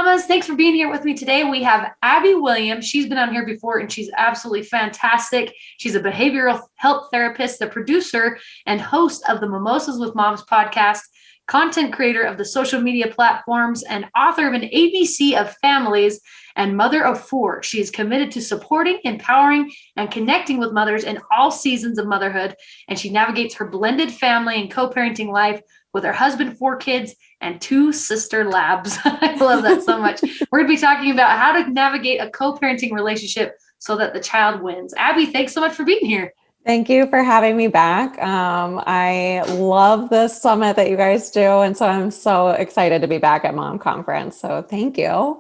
mamas. Thanks for being here with me today. We have Abbey Williams. She's been on here before and she's absolutely fantastic. She's a behavioral health therapist, the producer and host of the Mimosas with Moms podcast, content creator of the social media platforms, and author of an ABC of Families and mother of four. She is committed to supporting, empowering, and connecting with mothers in all seasons of motherhood. And she navigates her blended family and co-parenting life with her husband, 4 kids, and 2 sister labs. I love that so much. We're going to be talking about how to navigate a co-parenting relationship so that the child wins. Abbey, thanks so much for being here. Thank you for having me back. I love this summit that you guys do. And so I'm so excited to be back at Mom Conference. So thank you.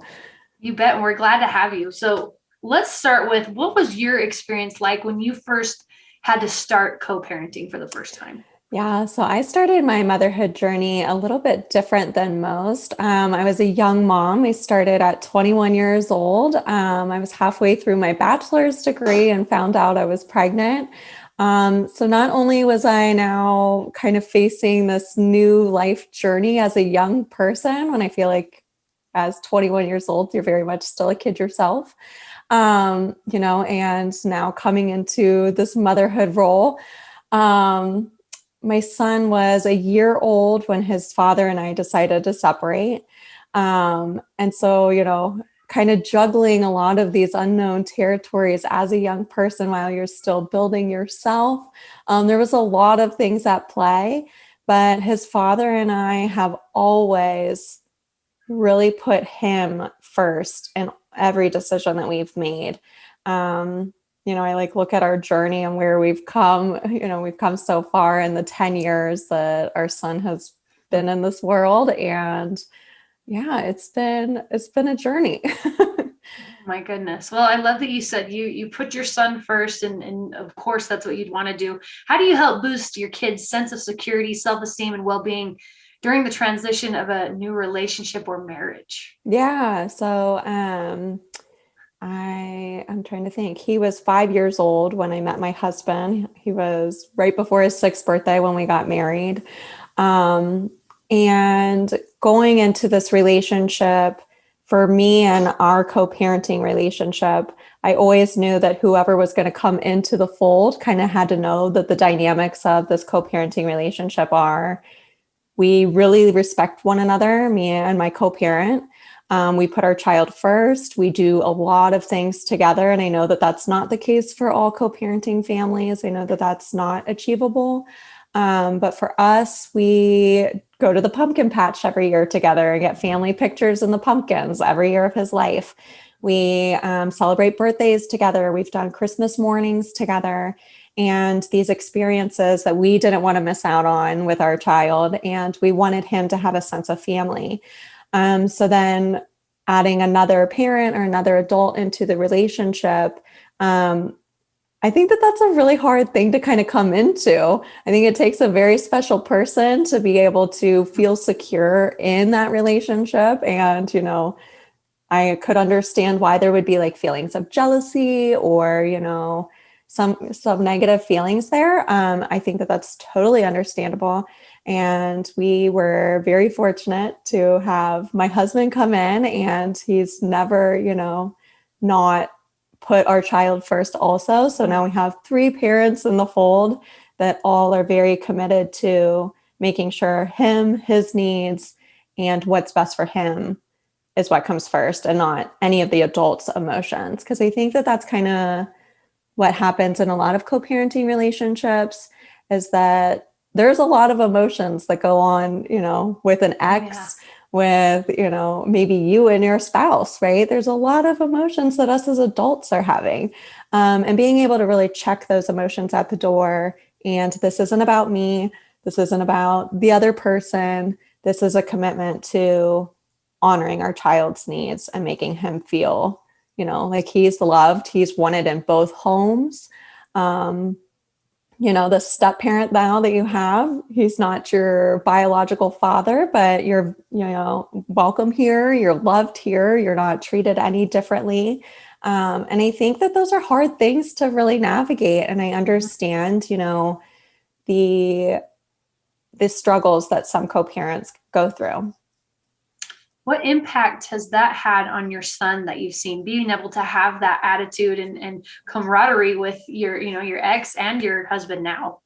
You bet. And we're glad to have you. So let's start with, what was your experience like when you first had to start co-parenting for the first time? Yeah, so I started my motherhood journey a little bit different than most. I was a young mom. I started at 21 years old. I was halfway through my bachelor's degree and found out I was pregnant. So not only was I now kind of facing this new life journey as a young person, when I feel like as 21 years old, you're very much still a kid yourself, and now coming into this motherhood role. My son was a year old when his father and I decided to separate. And so, kind of juggling a lot of these unknown territories as a young person while you're still building yourself. There was a lot of things at play, but his father and I have always really put him first in every decision that we've made. I look at our journey and where we've come, we've come so far in the 10 years that our son has been in this world. And yeah, it's been a journey. My goodness. Well, I love that you said you put your son first, and of course that's what you'd want to do. How do you help boost your kids' sense of security, self-esteem, and well-being during the transition of a new relationship or marriage? Yeah. So, I'm trying to think. He was 5 years old when I met my husband. He was right before his 6th birthday when we got married. And going into this relationship, for me and our co-parenting relationship, I always knew that whoever was going to come into the fold kind of had to know that the dynamics of this co-parenting relationship are, we really respect one another, me and my co-parent. We put our child first. We do a lot of things together. And I know that that's not the case for all co-parenting families. I know that that's not achievable. But for us, we go to the pumpkin patch every year together and get family pictures in the pumpkins every year of his life. We celebrate birthdays together. We've done Christmas mornings together. And these experiences that we didn't want to miss out on with our child. And we wanted him to have a sense of family. So then adding another parent or another adult into the relationship, I think that that's a really hard thing to kind of come into. I think it takes a very special person to be able to feel secure in that relationship. And, I could understand why there would be like feelings of jealousy or, some negative feelings there. I think that that's totally understandable. And we were very fortunate to have my husband come in, and he's never, not put our child first also. So now we have 3 parents in the fold that all are very committed to making sure his needs and what's best for him is what comes first, and not any of the adults' emotions. Because I think that that's kind of what happens in a lot of co-parenting relationships, is that there's a lot of emotions that go on, with an ex, with, maybe you and your spouse, right? There's a lot of emotions that us as adults are having, and being able to really check those emotions at the door. And this isn't about me. This isn't about the other person. This is a commitment to honoring our child's needs and making him feel, like he's loved, he's wanted in both homes. The step parent now that you have, he's not your biological father, but you're, welcome here, you're loved here, you're not treated any differently. And I think that those are hard things to really navigate. And I understand, the struggles that some co-parents go through. What impact has that had on your son that you've seen, being able to have that attitude and camaraderie with your, your ex and your husband now?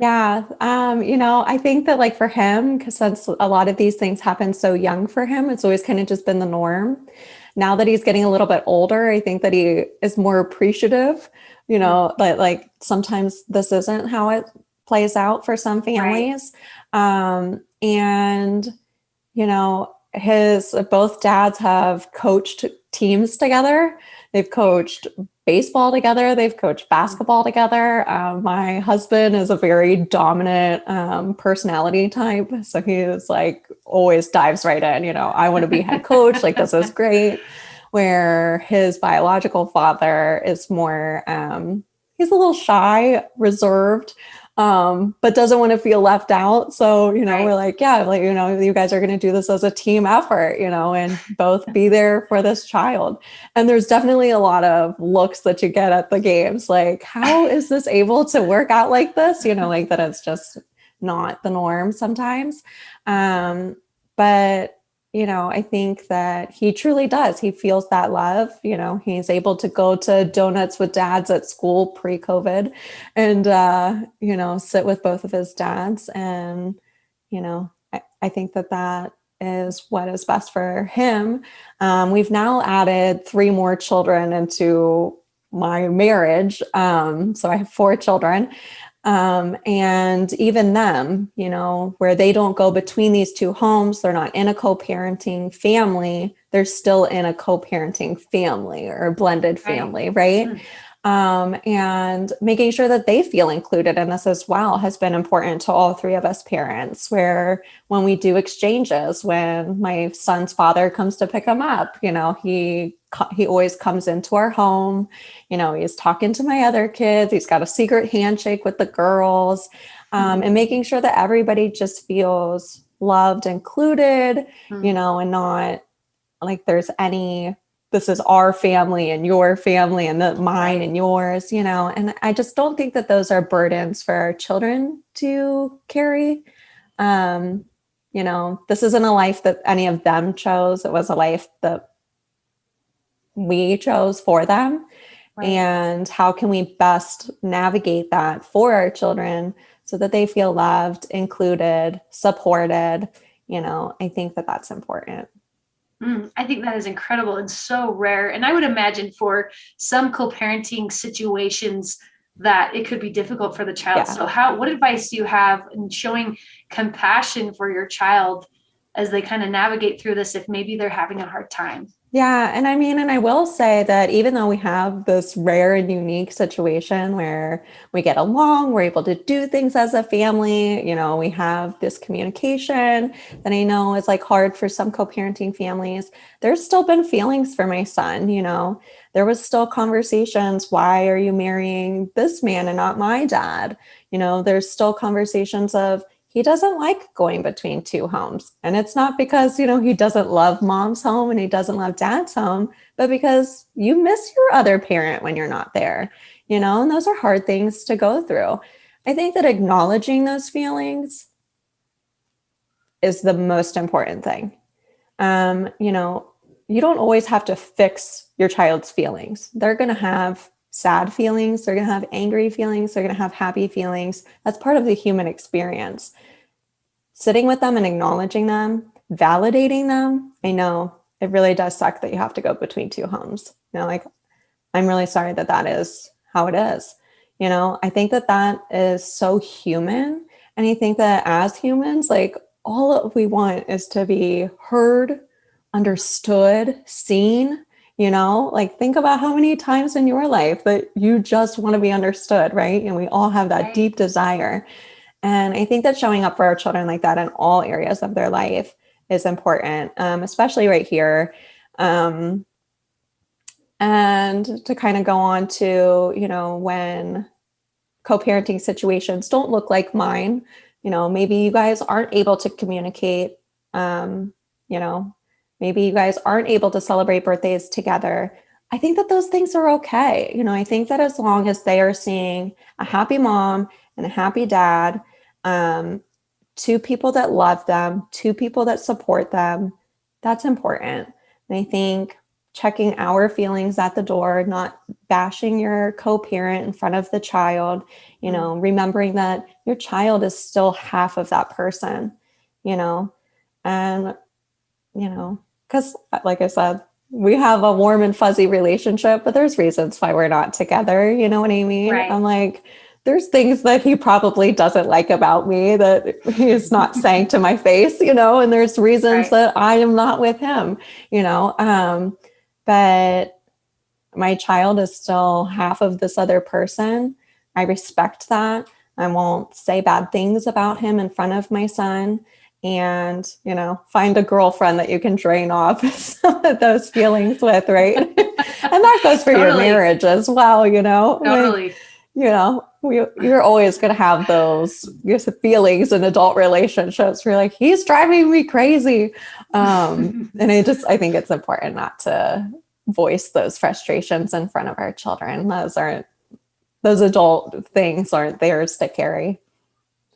Yeah. I think that like for him, because since a lot of these things happen so young for him, it's always kind of just been the norm. Now that he's getting a little bit older, I think that he is more appreciative, that like sometimes this isn't how it plays out for some Right. families. And his both dads have coached teams together. They've coached baseball together. They've coached basketball together. My husband is a very dominant personality type. So he is like always dives right in, I want to be head coach. Like, this is great. Where his biological father is more, he's a little shy, reserved, but doesn't want to feel left out. So, Right. we're like, yeah, like, you guys are going to do this as a team effort, and both be there for this child. And there's definitely a lot of looks that you get at the games. Like, how is this able to work out like this? Like that it's just not the norm sometimes. But I think that he truly does. He feels that love. He's able to go to donuts with dads at school pre-COVID and, sit with both of his dads. And, I think that is what is best for him. We've now added 3 more children into my marriage. So I have 4 children. And even them, where they don't go between these 2 homes, they're not in a co-parenting family, they're still in a co-parenting family or a blended family, right? And making sure that they feel included in this as well has been important to all 3 of us parents, where when we do exchanges, when my son's father comes to pick him up, he always comes into our home, he's talking to my other kids, he's got a secret handshake with the girls, and making sure that everybody just feels loved, included, and not like there's any, this is our family and your family and mine and yours, and I just don't think that those are burdens for our children to carry. This isn't a life that any of them chose. It was a life that we chose for them. Right. And how can we best navigate that for our children so that they feel loved, included, supported? I think that that's important. I think that is incredible and so rare. And I would imagine for some co-parenting situations that it could be difficult for the child. Yeah. So what advice do you have in showing compassion for your child as they kind of navigate through this, if maybe they're having a hard time? Yeah. And I will say that even though we have this rare and unique situation where we get along, we're able to do things as a family, we have this communication that I know is like hard for some co-parenting families. There's still been feelings for my son, there was still conversations. Why are you marrying this man and not my dad? There's still conversations of, he doesn't like going between 2 homes. And it's not because, he doesn't love mom's home and he doesn't love dad's home, but because you miss your other parent when you're not there, and those are hard things to go through. I think that acknowledging those feelings is the most important thing. You don't always have to fix your child's feelings. They're going to have sad feelings. They're going to have angry feelings. They're going to have happy feelings. That's part of the human experience. Sitting with them and acknowledging them, validating them. I know it really does suck that you have to go between 2 homes. I'm really sorry that is how it is. I think that is so human. And I think that as humans, all that we want is to be heard, understood, seen. Think about how many times in your life that you just want to be understood, right? And we all have that deep desire. And I think that showing up for our children like that in all areas of their life is important, especially right here. And to kind of go on to, when co-parenting situations don't look like mine, maybe you guys aren't able to communicate, maybe you guys aren't able to celebrate birthdays together. I think that those things are okay. I think that as long as they are seeing a happy mom and a happy dad, 2 people that love them, 2 people that support them, that's important. And I think checking our feelings at the door, not bashing your co-parent in front of the child, remembering that your child is still half of that person, and, because like I said, we have a warm and fuzzy relationship, but there's reasons why we're not together. You know what I mean? Right. I'm like, there's things that he probably doesn't like about me that he's not saying to my face, and there's reasons that I am not with him, but my child is still half of this other person. I respect that. I won't say bad things about him in front of my son. And, find a girlfriend that you can drain off some of those feelings with, right? And that goes for your marriage as well, Totally. You're always going to have those feelings in adult relationships where you're like, he's driving me crazy. And I think it's important not to voice those frustrations in front of our children. Those adult things aren't theirs to carry.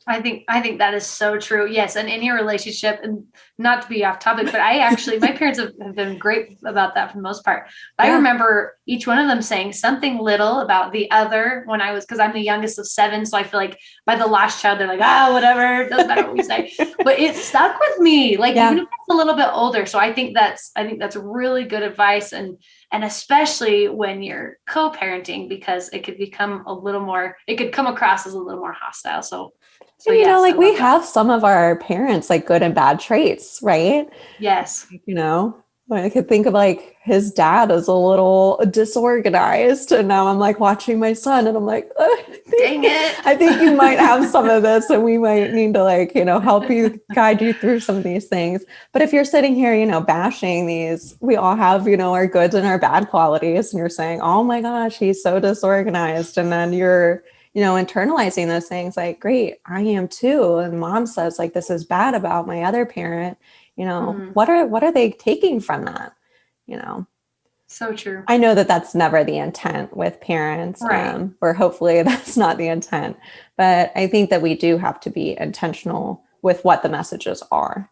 I think that is so true. Yes. And in your relationship, and not to be off topic, but my parents have been great about that for the most part. But I remember each one of them saying something little about the other when because I'm the youngest of 7. So I feel like by the last child, they're like, whatever, it doesn't matter what we say, but it stuck with me, even if it's a little bit older. So I think that's really good advice. And especially when you're co-parenting, because it could come across as a little more hostile. So yes, we have some of our parents like good and bad traits, right? Yes. I could think of like his dad is a little disorganized, and now I'm like watching my son and I'm like, dang it. I think you might have some of this and we might need to help you guide you through some of these things. But if you're sitting here, bashing these, we all have, our good and our bad qualities, and you're saying, oh my gosh, he's so disorganized. And then you're internalizing those things like, great, I am too. And mom says like, this is bad about my other parent, what are they taking from that? So true. I know that that's never the intent with parents, right. Or hopefully that's not the intent, but I think that we do have to be intentional with what the messages are.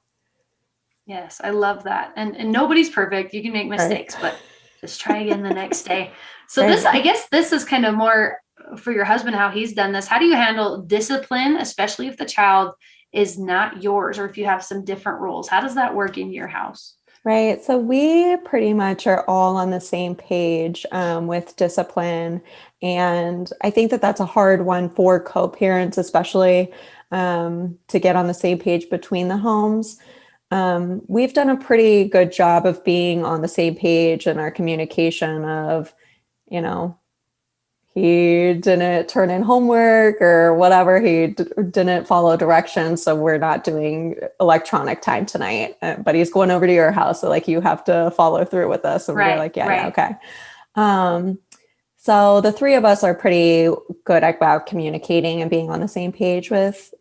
Yes. I love that. And nobody's perfect. You can make mistakes, but just try again the next day. So I guess this is kind of more for your husband, how he's done this. How do you handle discipline, especially if the child is not yours, or if you have some different rules? How does that work in your house? Right. So we pretty much are all on the same page with discipline. And I think that that's a hard one for co-parents, especially to get on the same page between the homes. We've done a pretty good job of being on the same page in our communication of, he didn't turn in homework or whatever. He didn't follow directions. So we're not doing electronic time tonight, but he's going over to your house. So like, you have to follow through with us. And we're like, yeah, okay. So the three of us are pretty good about communicating and being on the same page with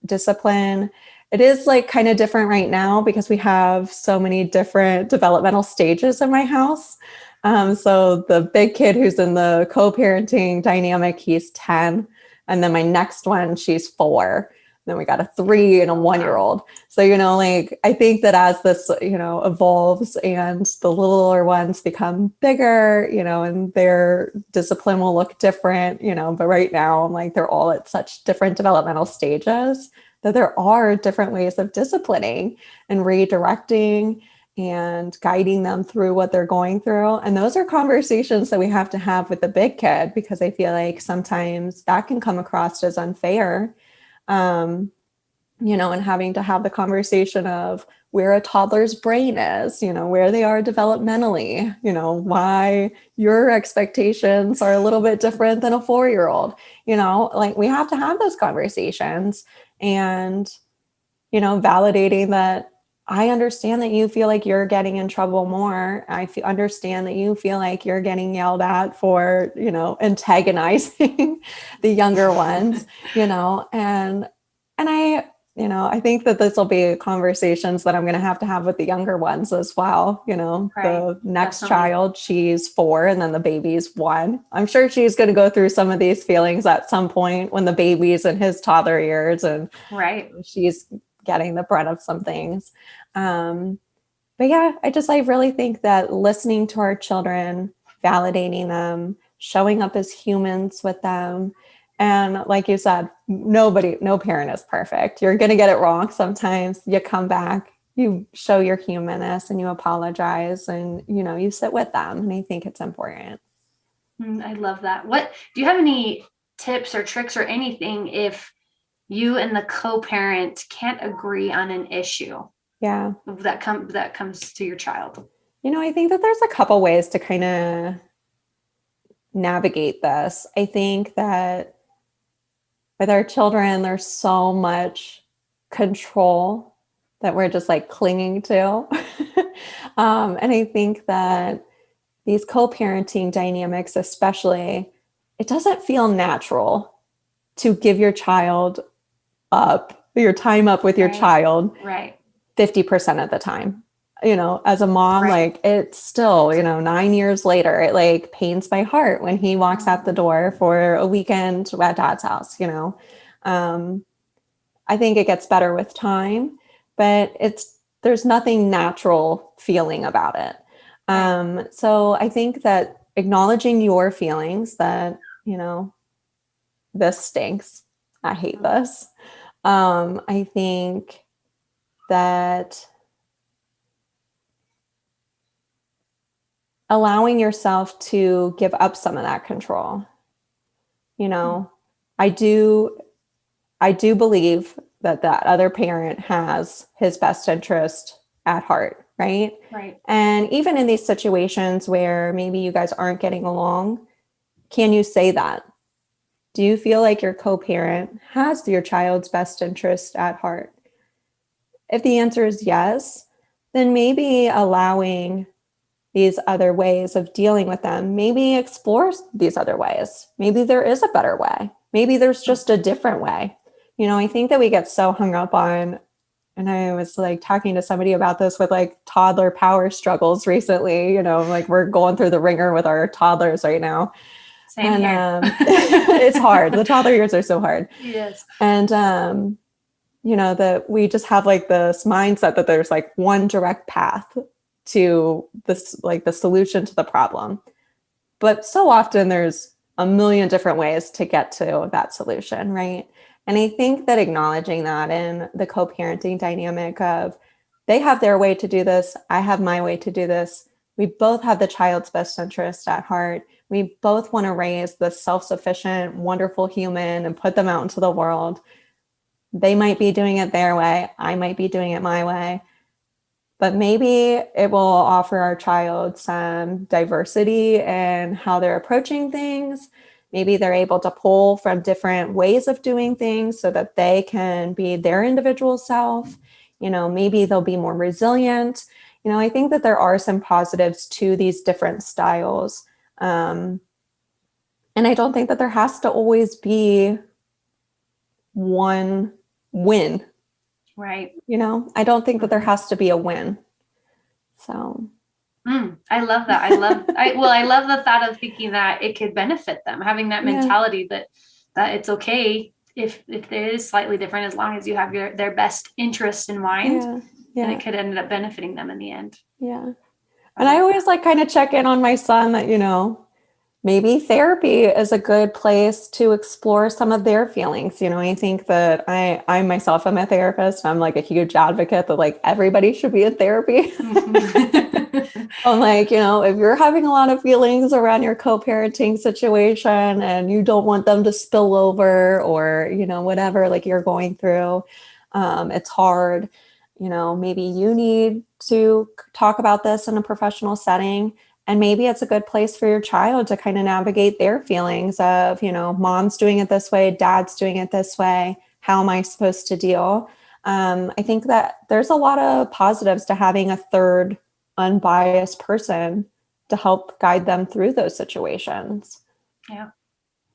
discipline. It is like kind of different right now because we have so many different developmental stages in my house. So the big kid who's in the co-parenting dynamic, he's 10. And then my next one, she's 4. Then we got a 3 and a 1-year-old. So, I think that as this, evolves and the littler ones become bigger, and their discipline will look different, but right now I'm like, they're all at such different developmental stages that there are different ways of disciplining and redirecting and guiding them through what they're going through. And those are conversations that we have to have with the big kid, because I feel like sometimes that can come across as unfair, and having to have the conversation of where a toddler's brain is, where they are developmentally, why your expectations are a little bit different than a 4-year-old, like we have to have those conversations and, validating that I understand that you feel like you're getting in trouble more. I understand that you feel like you're getting yelled at for, antagonizing the younger ones, and I think that this will be conversations that I'm going to have with the younger ones as well. The next child, she's 4 and then the baby's 1. I'm sure she's going to go through some of these feelings at some point when the baby's in his toddler years and she's getting the brunt of some things. But yeah, I really think that listening to our children, validating them, showing up as humans with them. And like you said, no parent is perfect. You're going to get it wrong. Sometimes you come back, you show your humanness and you apologize and, you sit with them. And I think it's important. I love that. What do you have any tips or tricks or anything if you and the co-parent can't agree on an issue? Yeah. That comes to your child. I think that there's a couple ways to kind of navigate this. I think that with our children, there's so much control that we're just like clinging to. And I think that these co-parenting dynamics, especially, it doesn't feel natural to give your time up with your child. Right. 50% of the time, as a mom, right. Like it's still, 9 years later, it like pains my heart when he walks out the door for a weekend at dad's house, I think it gets better with time, but there's nothing natural feeling about it. So I think that acknowledging your feelings that, this stinks. I hate this. I think that allowing yourself to give up some of that control, I do believe that other parent has his best interest at heart, right? Right. And even in these situations where maybe you guys aren't getting along, can you say that? Do you feel like your co-parent has your child's best interest at heart? If the answer is yes, then maybe allowing these other ways of dealing with them, maybe explore these other ways. Maybe there is a better way. Maybe there's just a different way. I think that we get so hung up on, and I was like talking to somebody about this with like toddler power struggles recently, like we're going through the ringer with our toddlers right now. Same here. It's hard. The toddler years are so hard. Yes. And, that we just have like this mindset that there's like one direct path to this, like the solution to the problem. But so often there's a million different ways to get to that solution, right? And I think that acknowledging that in the co-parenting dynamic of they have their way to do this, I have my way to do this. We both have the child's best interest at heart. We both want to raise the self-sufficient, wonderful human and put them out into the world. They might be doing it their way. I might be doing it my way. But maybe it will offer our child some diversity in how they're approaching things. Maybe they're able to pull from different ways of doing things so that they can be their individual self. Maybe they'll be more resilient. I think that there are some positives to these different styles. And I don't think that there has to always be one win. Right. I don't think that there has to be a win. So. I love that. I love the thought of thinking that it could benefit them, having that mentality that it's okay if it is slightly different, as long as you have their best interest in mind, and it could end up benefiting them in the end. Yeah. And I always like kind of check in on my son that, maybe therapy is a good place to explore some of their feelings. I think that I myself am a therapist. I'm like a huge advocate that like everybody should be in therapy. I'm like, if you're having a lot of feelings around your co-parenting situation and you don't want them to spill over or, whatever, like you're going through, it's hard. Maybe you need to talk about this in a professional setting. And maybe it's a good place for your child to kind of navigate their feelings of, mom's doing it this way, dad's doing it this way. How am I supposed to deal? I think that there's a lot of positives to having a third unbiased person to help guide them through those situations. Yeah,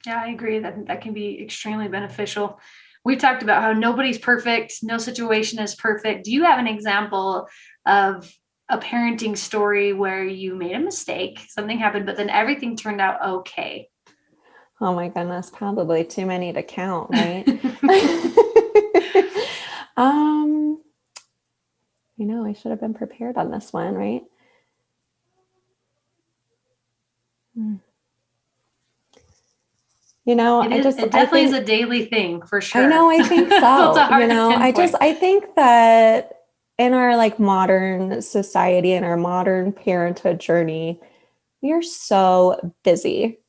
I agree that can be extremely beneficial. We talked about how nobody's perfect. No situation is perfect. Do you have an example of a parenting story where you made a mistake, something happened, but then everything turned out okay? Oh my goodness, probably too many to count, right? I should have been prepared on this one, right? It definitely is a daily thing for sure. I know, I think so. It's a hard to pinpoint. I think that in our like modern society and our modern parenthood journey, we are so busy.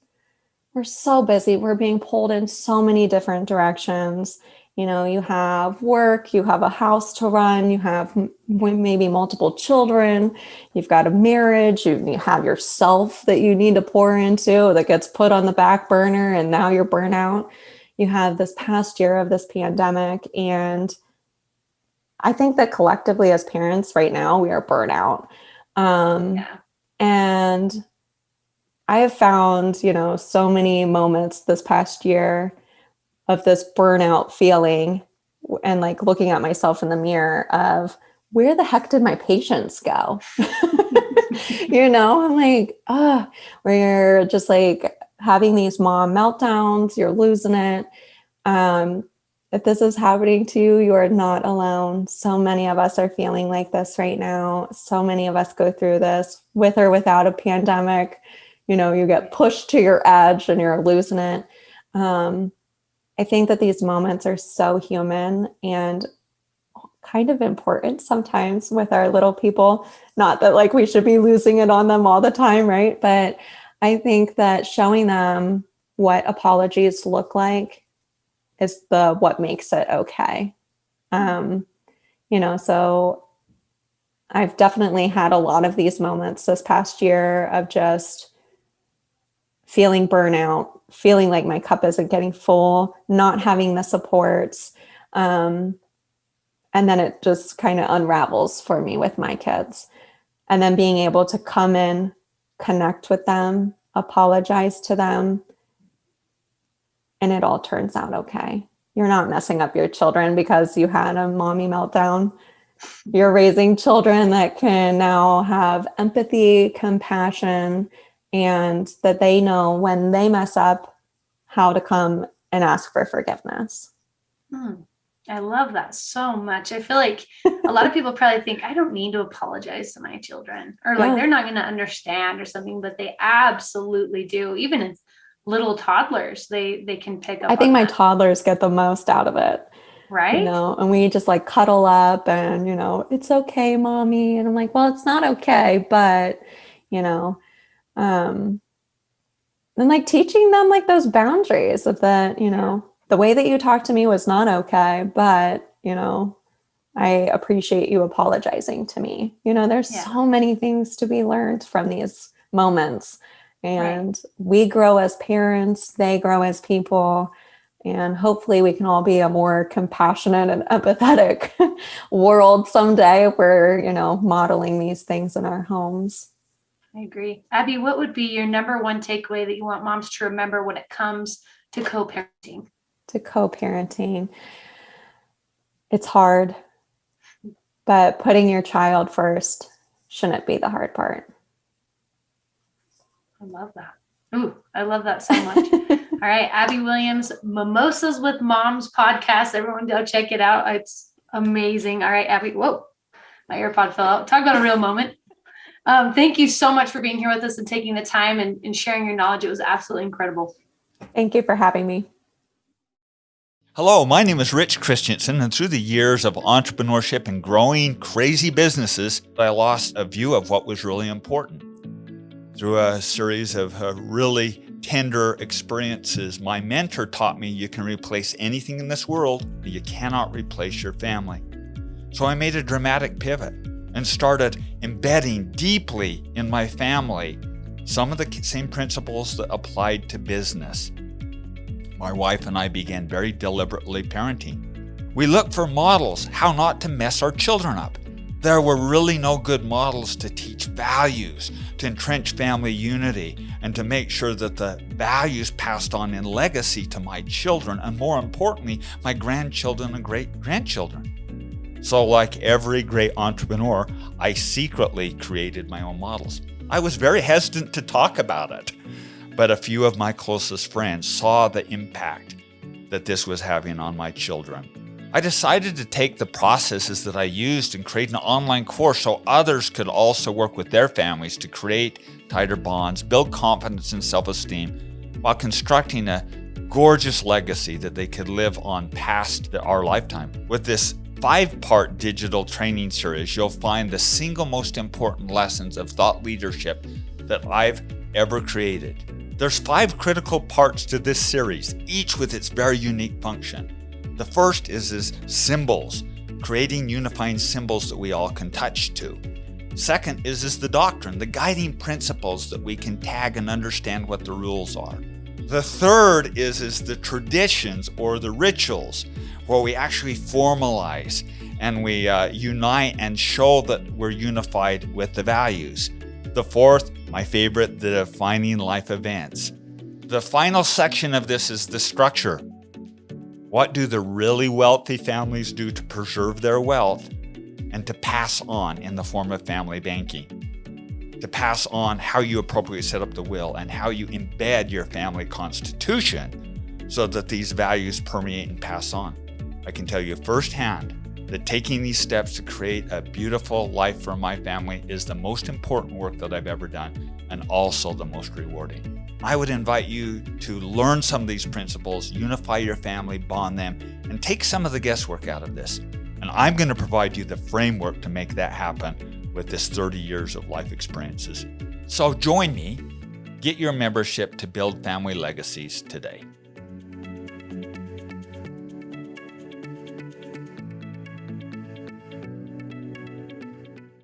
We're so busy. We're being pulled in so many different directions. You have work, you have a house to run, you have maybe multiple children, you've got a marriage, you have yourself that you need to pour into that gets put on the back burner, and now you're burnout. You have this past year of this pandemic, and I think that collectively as parents right now, we are burnout. And I have found, so many moments this past year of this burnout feeling and like looking at myself in the mirror of where the heck did my patience go? I'm like, where you're just like having these mom meltdowns, you're losing it. If this is happening to you, you are not alone. So many of us are feeling like this right now. So many of us go through this with or without a pandemic. You get pushed to your edge and you're losing it. I think that these moments are so human and kind of important sometimes with our little people. Not that like we should be losing it on them all the time, right? But I think that showing them what apologies look like is what makes it okay. So I've definitely had a lot of these moments this past year of just feeling burnout, feeling like my cup isn't getting full, not having the supports. And then it just kind of unravels for me with my kids. And then being able to come in, connect with them, apologize to them, and it all turns out okay. You're not messing up your children because you had a mommy meltdown. You're raising children that can now have empathy, compassion, and that they know when they mess up how to come and ask for forgiveness. I love that so much. I feel like a lot of people probably think I don't need to apologize to my children, or like they're not going to understand or something, but they absolutely do. Even as little toddlers, they can pick up. I think my toddlers get the most out of it. Right. And we just like cuddle up and, it's okay, mommy. And I'm like, well, it's not okay, but, and like teaching them like those boundaries of that, the way that you talked to me was not okay, but, I appreciate you apologizing to me. There's so many things to be learned from these moments, and we grow as parents, they grow as people, and hopefully we can all be a more compassionate and empathetic world someday if we're, modeling these things in our homes. I agree. Abby, what would be your number one takeaway that you want moms to remember when it comes to co-parenting? It's hard, but putting your child first shouldn't be the hard part. I love that. Ooh, I love that so much. All right, Abbey Williams, Mimosas with Moms podcast. Everyone go check it out. It's amazing. All right, Abbey. Whoa, my AirPod fell out. Talk about a real moment. Thank you so much for being here with us and taking the time and sharing your knowledge. It was absolutely incredible. Thank you for having me. Hello, my name is Rich Christensen, and through the years of entrepreneurship and growing crazy businesses, I lost a view of what was really important. Through a series of really tender experiences, my mentor taught me you can replace anything in this world, but you cannot replace your family. So I made a dramatic pivot and started embedding deeply in my family some of the same principles that applied to business. My wife and I began very deliberately parenting. We looked for models, how not to mess our children up. There were really no good models to teach values, to entrench family unity, and to make sure that the values passed on in legacy to my children, and more importantly, my grandchildren and great-grandchildren. So like every great entrepreneur, I secretly created my own models. I was very hesitant to talk about it, but a few of my closest friends saw the impact that this was having on my children. I decided to take the processes that I used and create an online course so others could also work with their families to create tighter bonds, build confidence and self-esteem, while constructing a gorgeous legacy that they could live on past our lifetime. With this 5-part digital training series, you'll find the single most important lessons of thought leadership that I've ever created. There's 5 critical parts to this series, each with its very unique function. The first is symbols, creating unifying symbols that we all can touch to. Second is the doctrine, the guiding principles that we can tag and understand what the rules are. The third is the traditions or the rituals, where we actually formalize and we unite and show that we're unified with the values. The fourth, my favorite, the defining life events. The final section of this is the structure. What do the really wealthy families do to preserve their wealth and to pass on in the form of family banking? To pass on how you appropriately set up the will and how you embed your family constitution so that these values permeate and pass on. I can tell you firsthand that taking these steps to create a beautiful life for my family is the most important work that I've ever done and also the most rewarding. I would invite you to learn some of these principles, unify your family, bond them, and take some of the guesswork out of this. And I'm going to provide you the framework to make that happen with this 30 years of life experiences. So join me, get your membership to build family legacies today.